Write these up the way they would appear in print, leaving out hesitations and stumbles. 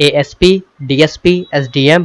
ASP, DSP, SDM,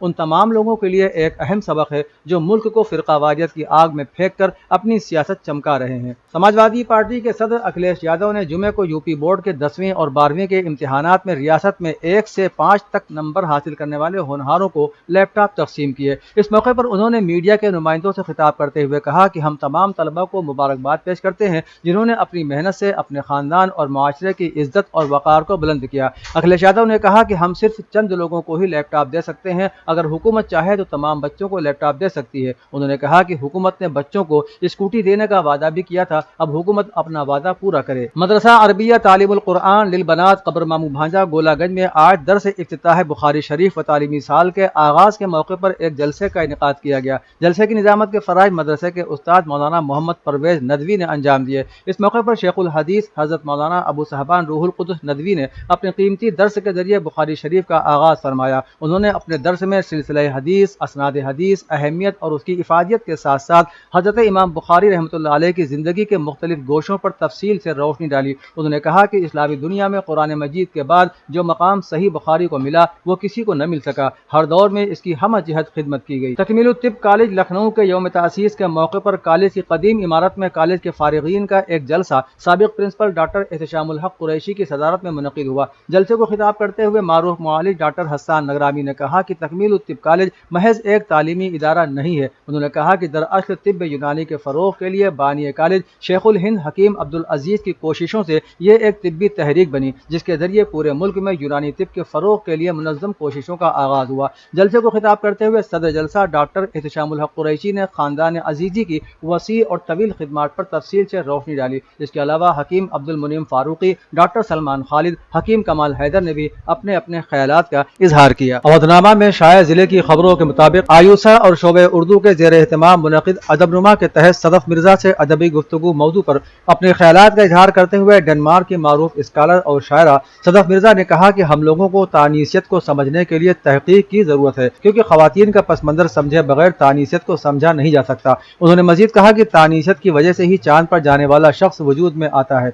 ان تمام لوگوں کے لیے ایک اہم سبق ہے جو ملک کو فرقہ واریت کی آگ میں پھینک کر اپنی سیاست چمکا رہے ہیں۔ سماجوادی پارٹی کے صدر اکھلیش یادو نے جمعے کو یو پی بورڈ کے 10ویں اور 12ویں کے امتحانات میں ریاست میں 1 سے 5 تک نمبر حاصل کرنے والے ہونہاروں کو لیپ ٹاپ تقسیم کیے۔ اس موقع پر انہوں نے میڈیا کے نمائندوں سے خطاب کرتے ہوئے کہا کہ ہم تمام طلباء کو مبارکباد پیش کرتے ہیں جنہوں نے اپنی محنت سے اپنے خاندان اور معاشرے کی عزت اور وقار کو بلند کیا۔ اکھلیش یادو نے کہا کہ ہم صرف چند لوگوں کو ہی لیپ ٹاپ دے سکتے ہیں، اگر حکومت چاہے تو تمام بچوں کو لیپ ٹاپ دے سکتی ہے۔ انہوں نے کہا کہ حکومت نے بچوں کو اسکوٹی دینے کا وعدہ بھی کیا تھا، اب حکومت اپنا وعدہ پورا کرے۔ مدرسہ عربیہ تعلیم القرآن للبنات قبر مامو بھانجا گولہ گنج میں آج درس افتتاح بخاری شریف و تعلیمی سال کے آغاز کے موقع پر ایک جلسے کا انعقاد کیا گیا۔ جلسے کی نظامت کے فرائض مدرسے کے استاد مولانا محمد پرویز ندوی نے انجام دیے۔ اس موقع پر شیخ الحدیث حضرت مولانا ابو صہبان روح القدس ندوی نے اپنے قیمتی درس کے ذریعے بخاری شریف کا آغاز فرمایا۔ انہوں نے اپنے درس میں سلسلہ حدیث، اسناد حدیث، اہمیت اور اس کی افادیت کے ساتھ ساتھ حضرت امام بخاری رحمۃ اللہ علیہ کی زندگی کے مختلف گوشوں پر تفصیل سے روشنی ڈالی۔ انہوں نے کہا کہ اسلامی دنیا میں قرآن مجید کے بعد جو مقام صحیح بخاری کو ملا وہ کسی کو نہ مل سکا، ہر دور میں اس کی ہمہ جہت خدمت کی گئی۔ تکمیل الطب کالج لکھنؤ کے یوم تاسیس کے موقع پر کالج کی قدیم عمارت میں کالج کے فارغین کا ایک جلسہ سابق پرنسپل ڈاکٹر احتشام الحق قریشی کی صدارت میں منعقد ہوا۔ جلسے کو خطاب کرتے ہوئے معروف معالج ڈاکٹر حسان نگرامی نے کہا کہ تکمیل الطب کالج محض ایک تعلیمی ادارہ نہیں ہے۔ انہوں نے کہا کہ دراصل طب یونانی کے فروغ کے لیے بانی کالج شیخ الہند حکیم عبدالعزیز کی کوششوں سے یہ ایک طبی تحریک بنی، جس کے ذریعے پورے ملک میں یونانی طب کے فروغ کے لیے منظم کوششوں کا آغاز ہوا۔ جلسے کو خطاب کرتے ہوئے صدر جلسہ ڈاکٹر احتشام الحق قریشی نے خاندان عزیزی کی وسیع اور طویل خدمات پر تفصیل سے روشنی ڈالی۔ اس کے علاوہ حکیم عبدالمنیم فاروقی، ڈاکٹر سلمان خالد، حکیم کمال حیدر نے بھی اپنے اپنے خیالات کا اظہار کیا۔ اودھنامہ میں شائع ضلع کی خبروں کے مطابق آیوسا اور شعبہ اردو کے زیر اہتمام منعقد ادب نما کے تحت صدف مرزا سے ادبی گفتگو موضوع پر اپنے خیالات کا اظہار کرتے ہوئے ڈنمارک کی معروف اسکالر اور شاعرہ صدف مرزا نے کہا کہ ہم لوگوں کو تانیثیت کو سمجھنے کے لیے تحقیق کی ضرورت ہے، کیونکہ خواتین کا پس منظر سمجھے بغیر تانیثیت کو سمجھا نہیں جا سکتا۔ انہوں نے مزید کہا کہ تانیثیت کی وجہ سے ہی چاند پر جانے والا شخص وجود میں آتا ہے۔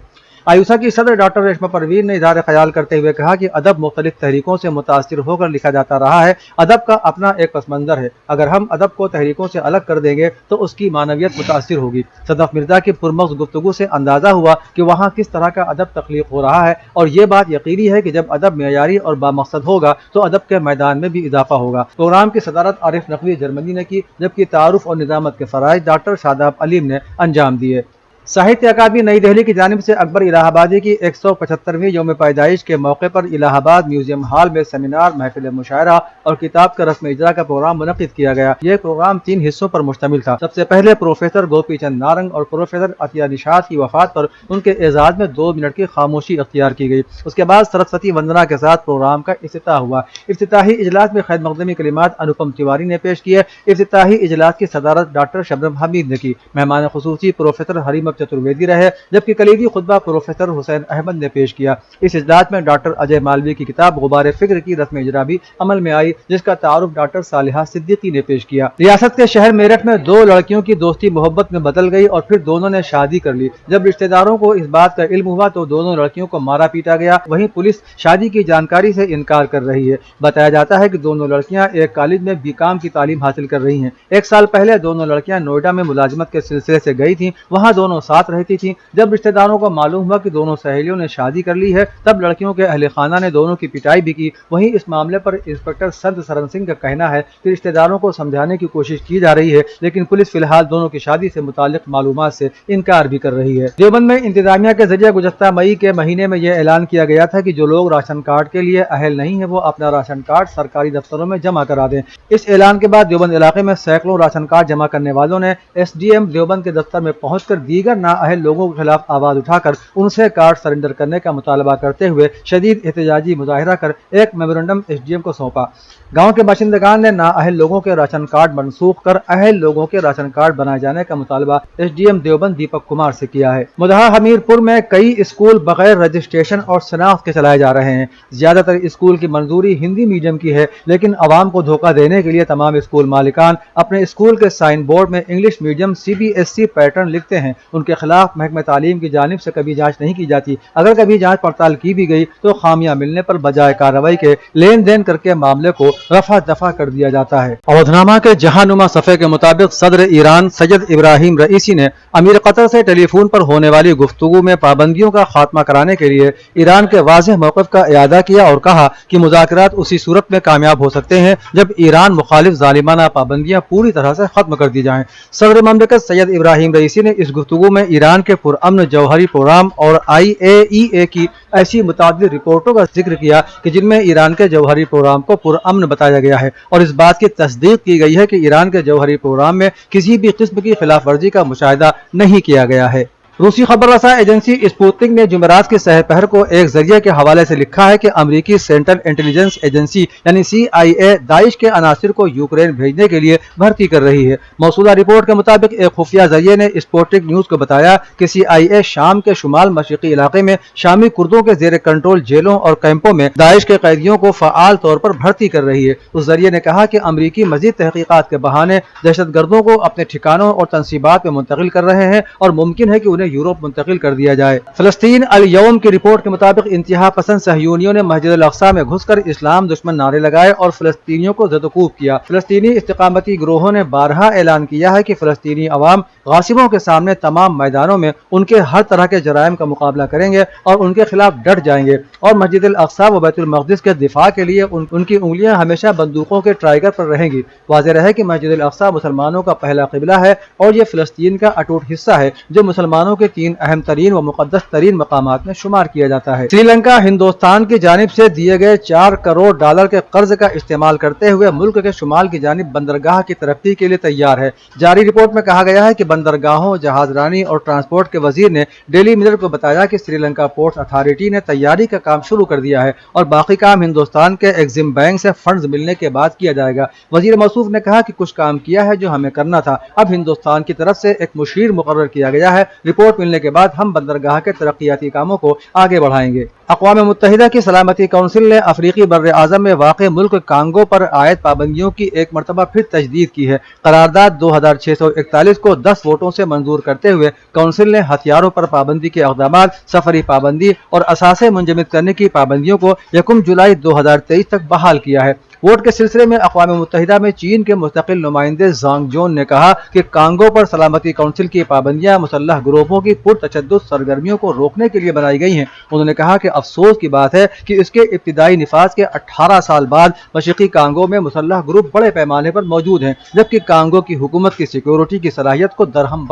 آیوسا کی صدر ڈاکٹر ریشما پروین نے اظہار خیال کرتے ہوئے کہا کہ ادب مختلف تحریکوں سے متاثر ہو کر لکھا جاتا رہا ہے، ادب کا اپنا ایک پس منظر ہے، اگر ہم ادب کو تحریکوں سے الگ کر دیں گے تو اس کی معنویت متاثر ہوگی۔ صدف مرزا کی پرمغز گفتگو سے اندازہ ہوا کہ وہاں کس طرح کا ادب تخلیق ہو رہا ہے، اور یہ بات یقینی ہے کہ جب ادب معیاری اور بامقصد ہوگا تو ادب کے میدان میں بھی اضافہ ہوگا۔ پروگرام کی صدارت عارف نقوی جرمنی نے کی، جبکہ تعارف اور نظامت کے فرائض ڈاکٹر شاداب علیم نے انجام دیے۔ ساہتیہ اکادمی نئی دہلی کی جانب سے اکبر الہ آبادی کی 175ویں یوم پیدائش کے موقع پر الہ آباد میوزیم ہال میں سیمینار، محفل مشاعرہ اور کتاب کا رسم اجرا کا پروگرام منعقد کیا گیا۔ یہ پروگرام 3 حصوں پر مشتمل تھا۔ سب سے پہلے پروفیسر گوپی چند نارنگ اور پروفیسر عطیہ نشاد کی وفات پر ان کے اعزاز میں 2 منٹ کی خاموشی اختیار کی گئی۔ اس کے بعد سرسوتی وندنا کے ساتھ پروگرام کا افتتاح ہوا۔ افتتاحی اجلاس میں خیر مقدمی کلمات انوپم تیواری نے پیش کیے۔ افتتاحی اجلاس کی صدارت ڈاکٹر شبنم حمید نے کی۔ مہمان خصوصی پروفیسر حریم چترویدی رہے، جبکہ کلیدی خطبہ پروفیسر حسین احمد نے پیش کیا۔ اس اجلاس میں ڈاکٹر اجے مالوی کی کتاب غبار فکر کی رسم اجرا بھی عمل میں آئی، جس کا تعارف ڈاکٹر صالحہ صدیقی نے پیش کیا۔ ریاست کے شہر میرٹھ میں 2 لڑکیوں کی دوستی محبت میں بدل گئی اور پھر دونوں نے شادی کر لی۔ جب رشتہ داروں کو اس بات کا علم ہوا تو دونوں لڑکیوں کو مارا پیٹا گیا۔ وہیں پولیس شادی کی جانکاری سے انکار کر رہی ہے۔ بتایا جاتا ہے کہ دونوں لڑکیاں ایک کالج میں BCom کی تعلیم حاصل کر رہی ہیں۔ 1 سال پہلے دونوں لڑکیاں نوئیڈا میں ملازمت کے سلسلے سے گئی تھیں، وہاں دونوں ساتھ رہتی تھیں۔ جب رشتہ داروں کو معلوم ہوا کہ دونوں سہیلیوں نے شادی کر لی ہے، تب لڑکیوں کے اہل خانہ نے دونوں کی پٹائی بھی کی۔ وہیں اس معاملے پر انسپکٹر سنت سرن سنگھ کا کہنا ہے کہ رشتہ داروں کو سمجھانے کی کوشش کی جا رہی ہے، لیکن پولیس فی الحال دونوں کی شادی سے متعلق معلومات سے انکار بھی کر رہی ہے۔ دیوبند میں انتظامیہ کے ذریعے گزشتہ مئی کے مہینے میں یہ اعلان کیا گیا تھا کہ جو لوگ راشن کارڈ کے لیے اہل نہیں ہیں وہ اپنا راشن کارڈ سرکاری دفتروں میں جمع کرا دیں۔ اس اعلان کے بعد دیوبند علاقے میں سینکڑوں راشن کارڈ جمع کرنے والوں نے SDM دیوبند کے دفتر میں پہنچ کر دیگر نااہل لوگوں کے خلاف آواز اٹھا کر ان سے کارڈ سرنڈر کرنے کا مطالبہ کرتے ہوئے شدید احتجاجی مظاہرہ کر ایک میمورنڈم SDM کو سونپا۔ گاؤں کے باشندگان نے نااہل لوگوں کے راشن کارڈ منسوخ کر اہل لوگوں کے راشن کارڈ بنائے جانے کا مطالبہ SDM دیوبند دیپک کمار سے کیا ہے۔ مدھا حمیرپور میں کئی اسکول بغیر رجسٹریشن اور شناخت کے چلائے جا رہے ہیں۔ زیادہ تر اسکول کی منظوری ہندی میڈیم کی ہے، لیکن عوام کو دھوکہ دینے کے لیے تمام اسکول مالکان اپنے اسکول کے سائن بورڈ میں انگلش میڈیم CBSE پیٹرن لکھتے ہیں۔ ان کے خلاف محکمہ تعلیم کی جانب سے کبھی جانچ نہیں کی جاتی. اگر کبھی جانچ پڑتال کی بھی گئی تو خامیاں ملنے پر بجائے کارروائی کے لین دین کر کے معاملے کو رفع دفع کر دیا جاتا ہے. اودھنامہ کے جہاں نما صفحے کے مطابق صدر ایران سید ابراہیم رئیسی نے امیر قطر سے ٹیلی فون پر ہونے والی گفتگو میں پابندیوں کا خاتمہ کرانے کے لیے ایران کے واضح موقف کا اعادہ کیا اور کہا کہ مذاکرات اسی صورت میں کامیاب ہو سکتے ہیں جب ایران مخالف ظالمانہ پابندیاں پوری طرح سے ختم کر دی جائیں. صدر مملکت سید ابراہیم رئیسی نے اس گفتگو میں ایران کے پرامن جوہری پروگرام اور IAEA کی ایسی متعدد رپورٹوں کا ذکر کیا کہ جن میں ایران کے جوہری پروگرام کو پرامن بتایا گیا ہے اور اس بات کی تصدیق کی گئی ہے کہ ایران کے جوہری پروگرام میں کسی بھی قسم کی خلاف ورزی کا مشاہدہ نہیں کیا گیا ہے. روسی خبر رساں ایجنسی اسپوتنک نے جمعرات کے سحر پہر کو ایک ذریعے کے حوالے سے لکھا ہے کہ امریکی سینٹرل انٹیلیجنس ایجنسی یعنی CIA داعش کے عناصر کو یوکرین بھیجنے کے لیے بھرتی کر رہی ہے. موصولہ رپورٹ کے مطابق ایک خفیہ ذریعے نے اسپوتنک نیوز کو بتایا کہ CIA شام کے شمال مشرقی علاقے میں شامی کردوں کے زیر کنٹرول جیلوں اور کیمپوں میں داعش کے قیدیوں کو فعال طور پر بھرتی کر رہی ہے. اس ذریعے نے کہا کہ امریکی مزید تحقیقات کے بہانے دہشت گردوں کو اپنے ٹھکانوں اور تنصیبات میں منتقل کر رہے ہیں اور ممکن ہے کہ انہیں یورپ منتقل کر دیا جائے. فلسطین الیوم کی رپورٹ کے مطابق انتہا پسند صہیونیوں نے مسجد الاقصی میں گھس کر اسلام دشمن نعرے لگائے اور فلسطینیوں کو زد و کوب کیا. فلسطینی استقامتی گروہوں نے بارہا اعلان کیا ہے کہ فلسطینی عوام غاصبوں کے سامنے تمام میدانوں میں ان کے ہر طرح کے جرائم کا مقابلہ کریں گے اور ان کے خلاف ڈٹ جائیں گے اور مسجد الاقصی و بیت المقدس کے دفاع کے لیے ان کی انگلیاں ہمیشہ بندوقوں کے ٹرائگر پر رہیں گی. واضح رہے کہ مسجد الاقصی مسلمانوں کا پہلا قبلہ ہے اور یہ فلسطین کا اٹوٹ حصہ ہے جو مسلمانوں کے 3 اہم ترین و مقدس ترین مقامات میں شمار کیا جاتا ہے. سری لنکا ہندوستان کی جانب سے دیے گئے $4 کروڑ کے قرض کا استعمال کرتے ہوئے ملک کے شمال کی جانب بندرگاہ کی ترقی کے لیے تیار ہے. جاری رپورٹ میں کہا گیا ہے کہ بندرگاہوں جہاز رانی اور ٹرانسپورٹ کے وزیر نے ڈیلی میرر کو بتایا کہ سری لنکا پورٹس اتھارٹی نے تیاری کا کام شروع کر دیا ہے اور باقی کام ہندوستان کے ایگزم بینک سے فنڈز ملنے کے بعد کیا جائے گا. وزیر موصوف نے کہا کہ کچھ کام کیا ہے جو ہمیں کرنا تھا. اب ہندوستان کی طرف سے ایک مشیر مقرر کیا گیا ہے. رپورٹ ملنے کے بعد ہم بندرگاہ کے ترقیاتی کاموں کو آگے بڑھائیں گے. اقوام متحدہ کی سلامتی کونسل نے افریقی بر اعظم میں واقع ملک کانگو پر عائد پابندیوں کی ایک مرتبہ پھر تجدید کی ہے. قرارداد 2641 کو 10 ووٹوں سے منظور کرتے ہوئے کونسل نے ہتھیاروں پر پابندی کے اقدامات، سفری پابندی اور اثاثے منجمد کرنے کی پابندیوں کو 1 جولائی 2023 تک بحال کیا ہے. ووٹ کے سلسلے میں اقوام متحدہ میں چین کے مستقل نمائندے زانگ جون نے کہا کہ کانگو پر سلامتی کونسل کی پابندیاں مسلح گروہوں کی پرتشدد سرگرمیوں کو روکنے کے لیے بنائی گئی ہیں. انہوں نے کہا کہ افسوس کی بات ہے کہ اس کے ابتدائی نفاذ کے 18 سال بعد مشرقی کانگو میں مسلح گروپ بڑے پیمانے پر موجود ہیں جبکہ کانگو کی حکومت کی سیکیورٹی کی صلاحیت کو درہم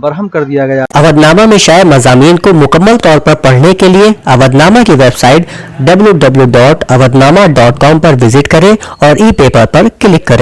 برہم کر دیا گیا. اودھنامہ میں شائع مضامین کو مکمل طور پر پڑھنے کے لیے اودھنامہ کی ویب سائٹ www.avodhnama.com پر وزٹ کریں اور ای پیپر پر کلک کریں.